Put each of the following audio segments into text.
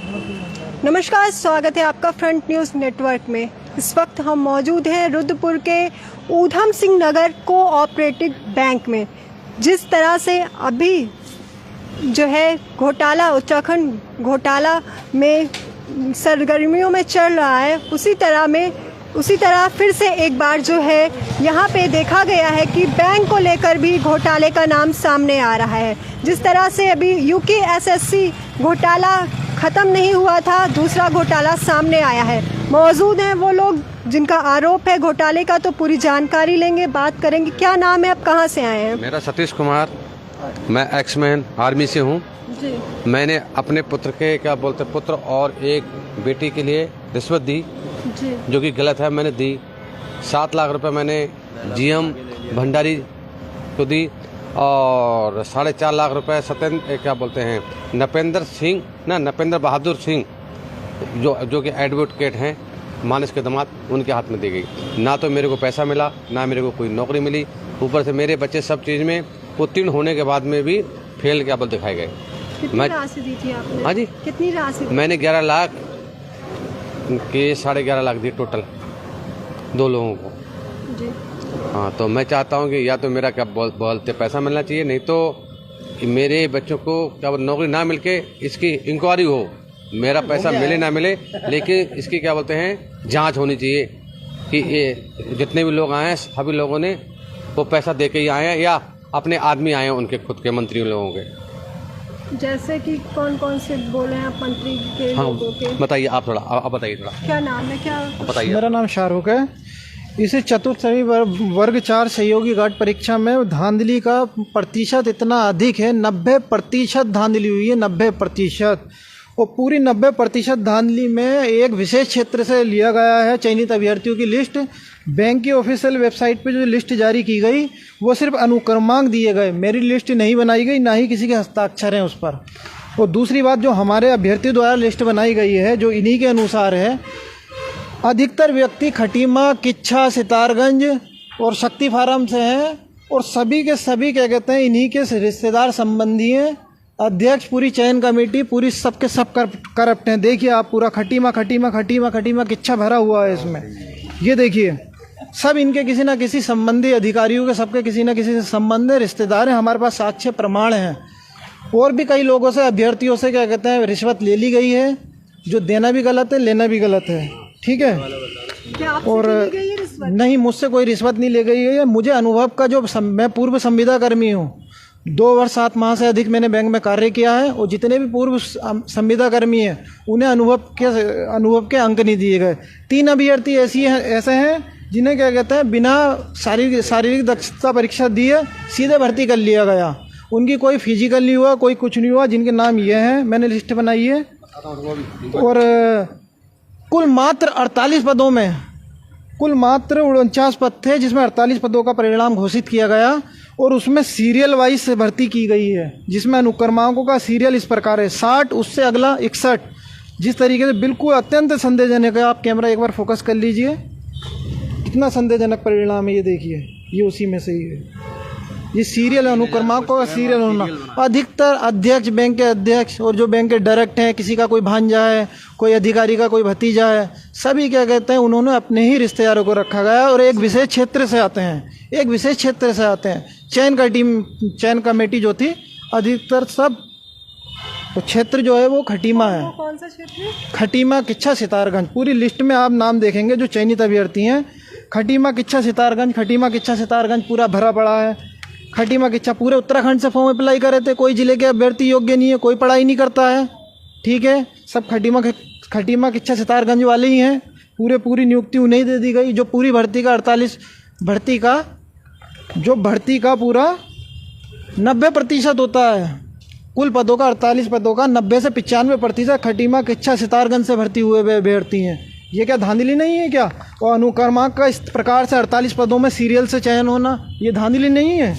नमस्कार, स्वागत है आपका फ्रंट न्यूज़ नेटवर्क में। इस वक्त हम मौजूद हैं रुद्रपुर के ऊधम सिंह नगर कोऑपरेटिव बैंक में। जिस तरह से अभी जो है घोटाला, उत्तराखंड घोटाला में सरगर्मियों में चल रहा है, उसी तरह फिर से एक बार जो है यहाँ पे देखा गया है कि बैंक को लेकर भी घोटाले का नाम सामने आ रहा है। जिस तरह से अभी यूकेएसएससी घोटाला ख़त्म नहीं हुआ था, दूसरा घोटाला सामने आया है। मौजूद हैं वो लोग जिनका आरोप है घोटाले का, तो पूरी जानकारी लेंगे, बात करेंगे। क्या नाम है, आप कहाँ से आए हैं? मेरा सतीश कुमार, मैं एक्समैन आर्मी से हूँ जी। मैंने अपने पुत्र के पुत्र और एक बेटी के लिए रिश्वत दी जी। जो कि गलत है। मैंने दी 7 लाख रुपए मैंने जीएम भंडारी को दी और 4.5 लाख रुपए नपेंद्र बहादुर सिंह जो कि एडवोकेट हैं, मानस के दामाद, उनके हाथ में दी गई। ना तो मेरे को पैसा मिला, ना मेरे को कोई नौकरी मिली। ऊपर से मेरे बच्चे सब चीज़ में उत्तीर्ण होने के बाद में भी फेल दिखाए गए। कितनी राशि दी थी आपने? हाँ जी, कितनी राशि? मैंने 11 लाख के 11.5 लाख दी टोटल 2 लोगों को जी। हाँ, तो मैं चाहता हूँ कि या तो मेरा बोलते पैसा मिलना चाहिए, नहीं तो मेरे बच्चों को नौकरी ना मिलके इसकी इंक्वायरी हो। मेरा पैसा मिले ना मिले, लेकिन इसकी जांच होनी चाहिए कि ये जितने भी लोग आए हैं सभी लोगों ने वो पैसा दे के ही आए हैं या अपने आदमी आए हैं, उनके खुद के मंत्री लोगों के। जैसे कि कौन कौन से बोले हैं आप मंत्री के? हाँ, लोगों के बताइए आप बताइए थोड़ा। क्या नाम है, क्या बताइए। मेरा नाम शाहरुख है। इसे चतुर्थी वर्ग 4 सहयोगी गार्ड परीक्षा में धांधली का प्रतिशत इतना अधिक है, 90% धांधली हुई है, 90%। और पूरी 90% धांधली में एक विशेष क्षेत्र से लिया गया है चयनित अभ्यर्थियों की लिस्ट। बैंक की ऑफिशियल वेबसाइट पे जो लिस्ट जारी की गई वो सिर्फ अनुक्रमांक दिए गए, मेरी लिस्ट नहीं बनाई गई, ना ही किसी के हस्ताक्षर हैं उस पर। और दूसरी बात, जो हमारे अभ्यर्थी द्वारा लिस्ट बनाई गई है जो इन्हीं के अनुसार है, अधिकतर व्यक्ति खटीमा, किच्छा, सितारगंज और शक्ति फार्म से हैं और सभी के सभी इन्हीं के रिश्तेदार संबंधी हैं। अध्यक्ष, पूरी चयन कमेटी, पूरी सबके सब करप्ट हैं। देखिए आप, पूरा खटीमा किच्छा भरा हुआ है इसमें। ये देखिए, सब इनके किसी ना किसी संबंधी अधिकारियों के, सबके किसी ना किसी से संबंध है, रिश्तेदार हैं। हमारे पास साक्ष्य प्रमाण हैं। और भी कई लोगों से, अभ्यर्थियों से रिश्वत ले ली गई है, जो देना भी गलत है, लेना भी गलत है। ठीक है। क्या आपसे और ली गई है रिश्वत? नहीं, मुझसे कोई रिश्वत नहीं ले गई है। मुझे अनुभव का, मैं पूर्व संविदा कर्मी हूँ, 2 वर्ष 7 माह से अधिक मैंने बैंक में कार्य किया है। और जितने भी पूर्व संविदा कर्मी हैं उन्हें अनुभव के अंक नहीं दिए गए। 3 अभ्यर्थी ऐसे हैं जिन्हें बिना शारीरिक दक्षता परीक्षा दिए सीधे भर्ती कर लिया गया। उनकी कोई फिजिकल नहीं हुआ, कोई कुछ नहीं हुआ, जिनके नाम ये हैं, मैंने लिस्ट बनाई है। और कुल मात्र 48 पदों में, कुल मात्र 49 पद थे, जिसमें 48 पदों का परिणाम घोषित किया गया और उसमें सीरियल वाइज से भर्ती की गई है, जिसमें अनुक्रमांकों का सीरियल इस प्रकार है: 60, उससे अगला 61। जिस तरीके से बिल्कुल अत्यंत संदेहजनक है। आप कैमरा एक बार फोकस कर लीजिए, कितना संदेहजनक परिणाम है। ये देखिए, ये उसी में से ही है। ये सीरियल अनुक्रमांकों का सीरियल होना। अधिकतर अध्यक्ष, बैंक के अध्यक्ष और जो बैंक के डायरेक्ट हैं, किसी का कोई भांजा है, कोई अधिकारी का कोई भतीजा है, सभी उन्होंने अपने ही रिश्तेदारों को रखा गया है और एक विशेष क्षेत्र से आते हैं। चयन कमेटी जो थी, अधिकतर सब तो क्षेत्र जो है वो खटीमा है। कौन सा क्षेत्र है? खटीमा, किच्छा, सितारगंज। पूरी लिस्ट में आप नाम देखेंगे जो चयनित अभ्यर्थी हैं, खटीमा, किच्छा, सितारगंज पूरा भरा पड़ा है। खटीमा, किच्छा पूरे उत्तराखंड से फॉर्म अप्लाई करे थे, कोई जिले के अभ्यर्थी योग्य नहीं है, कोई पढ़ाई नहीं करता है। ठीक है, सब खटीमा, किच्छा, सितारगंज वाले ही हैं। पूरी नियुक्ति उन्हें दे दी गई। जो पूरी भर्ती का पूरा 90% होता है। कुल पदों का 48 पदों का 90 से 95% खटीमा, किच्छा, सितारगंज से भर्ती हुए अभ्यर्थी हैं। ये क्या धांधली नहीं है क्या? और अनुक्रमांक का इस प्रकार से 48 पदों में सीरियल से चयन होना, ये धांधली नहीं है?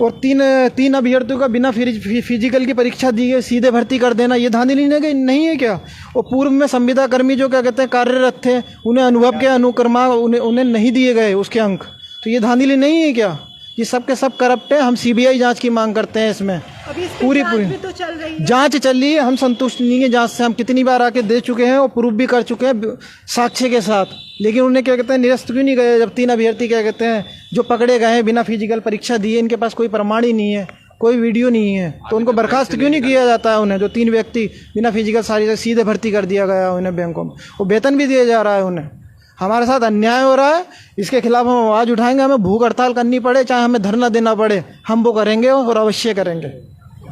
और तीन अभ्यर्थियों का बिना फिजिकल की परीक्षा दी है सीधे भर्ती कर देना, ये धांधली नहीं है क्या? और पूर्व में संविदा कर्मी जो कार्यरत थे, उन्हें अनुभव के अनुक्रमांक उन्हें नहीं दिए गए उसके अंक, तो ये धांधली नहीं है क्या? ये सब के सब करप्ट है। हम सीबीआई जांच की मांग करते हैं इसमें। अभी इस पे पूरी जांच पूरी भी तो चल रही है। जांच चल रही है, हम संतुष्ट नहीं है जांच से। हम कितनी बार आके दे चुके हैं और प्रूफ भी कर चुके हैं साक्ष्य के साथ, लेकिन उन्हें क्या कहते हैं निरस्त क्यों नहीं गए। जब 3 अभ्यर्थी क्या कहते हैं जो पकड़े गए हैं बिना फिजिकल परीक्षा दिए, इनके पास कोई प्रमाण ही नहीं है, कोई वीडियो नहीं है, तो उनको बर्खास्त क्यों नहीं किया जाता है। उन्हें जो 3 व्यक्ति बिना फिजिकल सारी सीधे भर्ती कर दिया गया उन्हें बैंकों में, वो वेतन भी दिया जा रहा है उन्हें। हमारे साथ अन्याय हो रहा है, इसके खिलाफ हम आवाज़ उठाएंगे। हमें भूख हड़ताल करनी पड़े, चाहे हमें धरना देना पड़े, हम वो करेंगे और अवश्य करेंगे।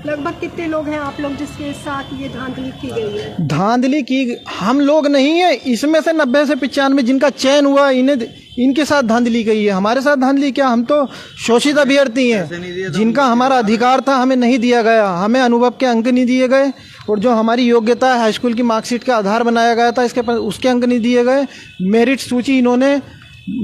लगभग कितने लोग हैं आप लोग जिसके साथ ये धांधली की गई है? धांधली की हम लोग नहीं है, इसमें से 90 से 95 जिनका चयन हुआ इनके साथ धांधली गई है। हमारे साथ धांधली क्या, हम तो शोषित अभ्यर्थी हैं जिनका हमारा अधिकार था हमें नहीं दिया गया। हमें अनुभव के अंक नहीं दिए गए, और जो हमारी योग्यता है हाई स्कूल की मार्कशीट का आधार बनाया गया था इसके पर उसके अंक नहीं दिए गए। मेरिट सूची इन्होंने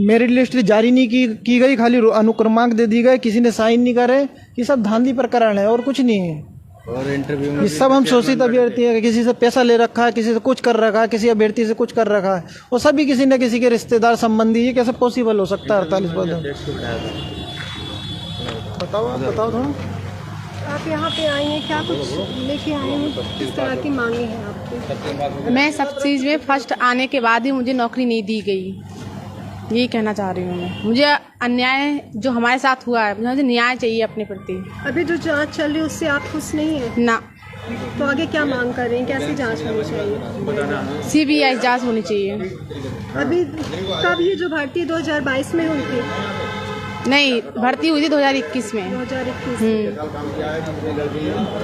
मेरिट लिस्ट जारी नहीं की गई, खाली अनुक्रमांक दे दी गए, किसी ने साइन नहीं करे। ये सब धांधली प्रकरण है और कुछ नहीं है। और इंटरव्यू में ये सब हम शोषित अभ्यर्थी है, किसी से पैसा ले रखा है, किसी से कुछ कर रखा है, किसी अभ्यर्थी से कुछ कर रखा है, और सभी किसी न किसी के रिश्तेदार संबंधी। ये कैसे पॉसिबल हो सकता है 48 पद? बताओ थोड़ा। आप यहाँ पे आई हैं, क्या कुछ लेके आए हैं, किस तरह की मांगे हैं आपकी? मैं सब चीज़ में फर्स्ट आने के बाद ही मुझे नौकरी नहीं दी गई, यही कहना चाह रही हूँ मैं। मुझे अन्याय जो हमारे साथ हुआ है, मुझे न्याय चाहिए अपने प्रति। अभी जो जांच चल रही है उससे आप खुश नहीं है ना, तो आगे क्या मांग कर रहे हैं, कैसी जांच होनी चाहिए? सीबीआई जांच होनी चाहिए। अभी कब ये जो भर्ती 2022 में हुई थी? नहीं, भर्ती हुई थी 2021 में। 2021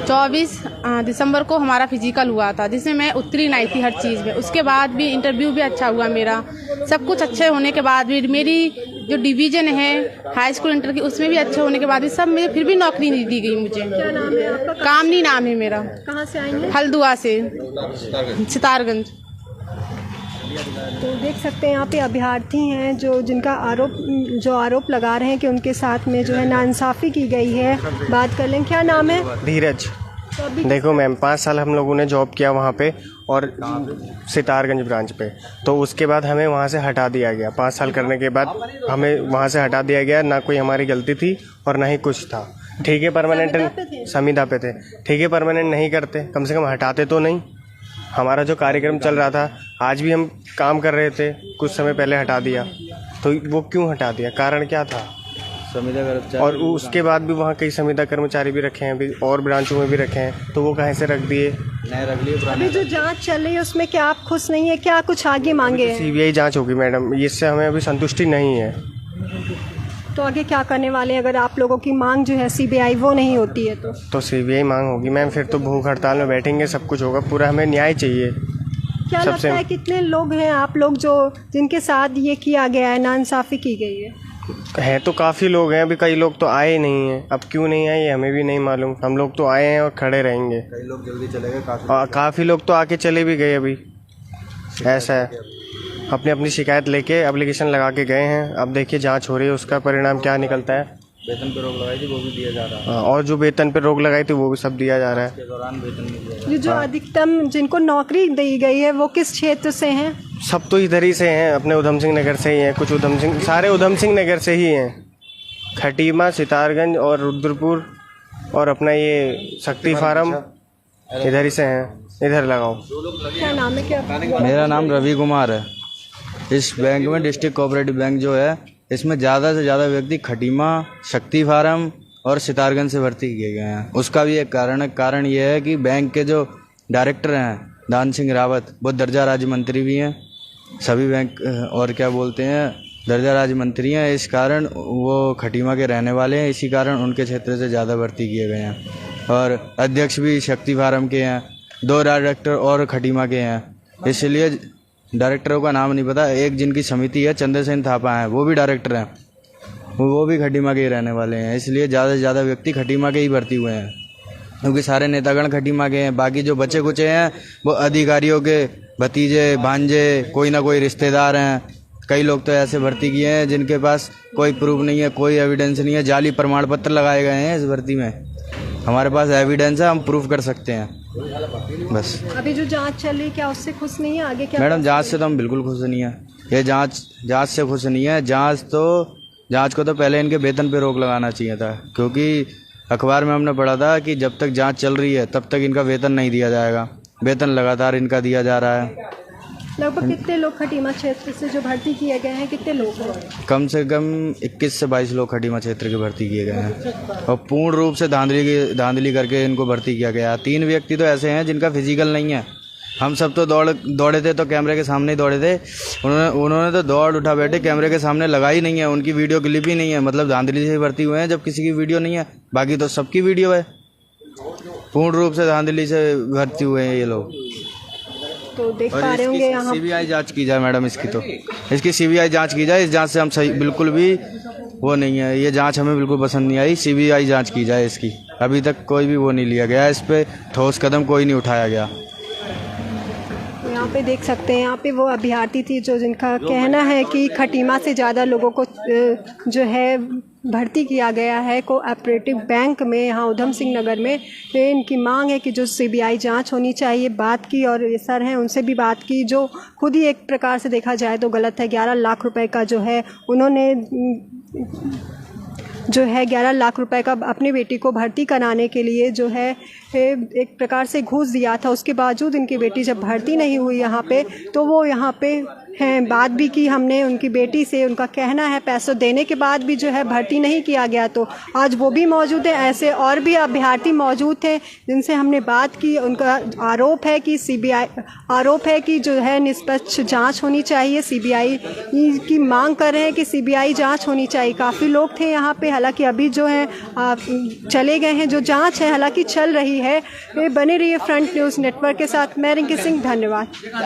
24 दिसंबर को हमारा फिजिकल हुआ था, जिसमें मैं उत्तीर्ण नहीं थी हर चीज़ में। उसके बाद भी इंटरव्यू भी अच्छा हुआ मेरा, सब कुछ अच्छे होने के बाद भी मेरी जो डिवीज़न है हाई स्कूल इंटर की उसमें भी अच्छे होने के बाद भी सब मुझे फिर भी नौकरी नहीं दी गई मुझे। क्या नाम है आपका? कामनी नाम है मेरा। कहाँ से आई हैं? हल्द्वानी से, सितारगंज। तो देख सकते हैं यहाँ पे अभ्यर्थी हैं जिनका आरोप लगा रहे हैं कि उनके साथ में जो है नाइंसाफ़ी की गई है। बात कर लें, क्या नाम है? धीरज। देखो मैम, 5 साल हम लोगों ने जॉब किया वहाँ पे, और सितारगंज ब्रांच पे। तो उसके बाद हमें वहाँ से हटा दिया गया। 5 साल करने के बाद हमें वहाँ से हटा दिया गया। ना कोई हमारी गलती थी और ना ही कुछ था। ठीक है, परमानेंट संविदा पे थे। ठीक है, परमानेंट नहीं करते, कम से कम हटाते तो नहीं। हमारा जो कार्यक्रम चल रहा था, आज भी हम काम कर रहे थे, कुछ समय पहले हटा दिया। तो वो क्यों हटा दिया, कारण क्या था? संविदा कर्मचारी, और उसके बाद भी वहाँ कई संविदा कर्मचारी भी रखे हैं, अभी और ब्रांचों में भी रखे हैं, तो वो कहाँ से रख दिए? नए रख लिए। अभी जो जांच चल रही है उसमें क्या आप खुश नहीं है? क्या कुछ आगे मांगे हैं? सीबीआई जांच होगी मैडम, इससे हमें अभी संतुष्टि नहीं है। तो आगे क्या करने वाले हैं अगर आप लोगों की मांग जो है सीबीआई वो नहीं होती है तो? सीबीआई मांग होगी मैम, फिर तो भूख हड़ताल में बैठेंगे, सब कुछ होगा, पूरा हमें न्याय चाहिए। क्या लगता है कितने लोग हैं आप लोग जिनके साथ ये किया गया है, नाइंसाफ़ी की गई है? तो काफ़ी लोग हैं, अभी कई लोग तो आए नहीं हैं। अब क्यों नहीं आए ये हमें भी नहीं मालूम। हम लोग तो आए हैं और खड़े रहेंगे। कई लोग जल्दी चले गए, काफ़ी लोग तो आके चले भी गए। अभी ऐसा है, अपनी अपनी शिकायत लेके एप्लीकेशन लगा के गए हैं। अब देखिए जांच हो रही है, उसका परिणाम क्या निकलता है। वेतन पे रोक लगाई थी वो भी दिया जा रहा है, और जो वेतन पे रोक लगाई थी वो भी सब दिया जा रहा है। के दौरान वेतन नहीं दिया। ये जो अधिकतम जिनको नौकरी दी गई है वो किस क्षेत्र से हैं? सब तो इधर ही से हैं, अपने उधम सिंह नगर से ही हैं। कुछ सारे उधम सिंह नगर से ही हैं। खटीमा, सितारगंज और रुद्रपुर और अपना ये शक्ति फार्म इधर ही से हैं। इधर लगाओ। क्या नाम है? क्या मेरा नाम रवि कुमार है। इस बैंक में, डिस्ट्रिक्ट कोऑपरेटिव बैंक जो है, इसमें ज़्यादा से ज़्यादा व्यक्ति खटीमा, शक्ति फार्म और सितारगंज से भर्ती किए गए हैं। उसका भी एक कारण है। कारण ये है कि बैंक के जो डायरेक्टर हैं दान सिंह रावत, वो दर्जा राज्य मंत्री भी हैं। सभी बैंक और क्या बोलते हैं दर्जा राज्य मंत्री हैं। इस कारण वो खटीमा के रहने वाले हैं, इसी कारण उनके क्षेत्र से ज़्यादा भर्ती किए गए हैं। और अध्यक्ष भी शक्ति फार्म के हैं, 2 डायरेक्टर और खटीमा के हैं। इसलिए डायरेक्टरों का नाम नहीं पता। एक जिनकी समिति है चंद्रसेन थापा हैं, वो भी डायरेक्टर हैं, वो भी खटीमा के ही रहने वाले हैं। इसलिए ज़्यादा से ज़्यादा व्यक्ति खटीमा के ही भर्ती हुए हैं, क्योंकि सारे नेतागण खटीमा के हैं। बाकी जो बचे कुचे हैं वो अधिकारियों के भतीजे, भांजे, कोई ना कोई रिश्तेदार हैं। कई लोग तो ऐसे भर्ती किए हैं जिनके पास कोई प्रूफ नहीं है, कोई एविडेंस नहीं है। जाली प्रमाण पत्र लगाए गए हैं इस भर्ती में। हमारे पास एविडेंस है, हम प्रूफ कर सकते हैं। बस। अभी जो जांच चल रही है क्या उससे खुश नहीं है? आगे क्या? मैडम जांच से तो हम बिल्कुल खुश नहीं है। ये जांच से खुश नहीं है। जांच तो जांच को तो पहले इनके वेतन पे रोक लगाना चाहिए था, क्योंकि अखबार में हमने पढ़ा था कि जब तक जांच चल रही है तब तक इनका वेतन नहीं दिया जाएगा। वेतन लगातार इनका दिया जा रहा है। लगभग कितने लोग खटीमा क्षेत्र से जो भर्ती किए गए हैं, कितने लोग हैं? कम से कम 21 से 22 लोग खटीमा क्षेत्र के भर्ती किए गए हैं और पूर्ण रूप से धांधली करके इनको भर्ती किया गया। 3 व्यक्ति तो ऐसे हैं जिनका फिजिकल नहीं है। हम सब तो दौड़े थे तो कैमरे के सामने ही दौड़े थे। उन्होंने तो दौड़ उठा बैठे, कैमरे के सामने लगा ही नहीं है, उनकी वीडियो क्लिप ही नहीं है। मतलब धांधली से ही भर्ती हुए हैं, जब किसी की वीडियो नहीं है। बाकी तो सबकी वीडियो है। पूर्ण रूप से धांधली से भर्ती हुए हैं ये लोग। तो देख पा रहे होंगे यहाँ सीबीआई जांच की जाए मैडम, इसकी सीबीआई जांच की जाए। इस जांच से हम सही बिल्कुल भी वो नहीं है, ये जांच हमें बिल्कुल पसंद नहीं आई। सीबीआई जांच की जाए इसकी। अभी तक कोई भी वो नहीं लिया गया, इस पे ठोस कदम कोई नहीं उठाया गया। यहाँ पे देख सकते हैं, यहाँ पे वो अभ्यर्थी थी जो जिनका कहना है कि खटीमा से ज़्यादा लोगों को जो है भर्ती किया गया है कोऑपरेटिव बैंक में यहाँ ऊधम सिंह नगर में। इनकी मांग है कि जो सीबीआई जांच होनी चाहिए। बात की और ये सर हैं उनसे भी बात की, जो खुद ही एक प्रकार से देखा जाए तो गलत है। 11 लाख रुपए का जो है उन्होंने 11 लाख रुपए का अपनी बेटी को भर्ती कराने के लिए जो है एक प्रकार से घूस दिया था। उसके बावजूद इनकी बेटी जब भर्ती नहीं हुई यहाँ पे, तो वो यहाँ पे हैं। बात भी की हमने उनकी बेटी से, उनका कहना है पैसे देने के बाद भी जो है भर्ती नहीं किया गया। तो आज वो भी मौजूद है, ऐसे और भी अभ्यर्थी मौजूद थे जिनसे हमने बात की। उनका आरोप है कि जो है निष्पक्ष जांच होनी चाहिए। सीबीआई की मांग कर रहे हैं कि सीबीआई जांच होनी चाहिए। काफ़ी लोग थे यहाँ पे, हालांकि अभी जो है चले गए हैं। जो जांच है हालांकि चल रही है। बने रहिए फ्रंट न्यूज़ नेटवर्क के साथ। मैं रिंकी सिंह, धन्यवाद।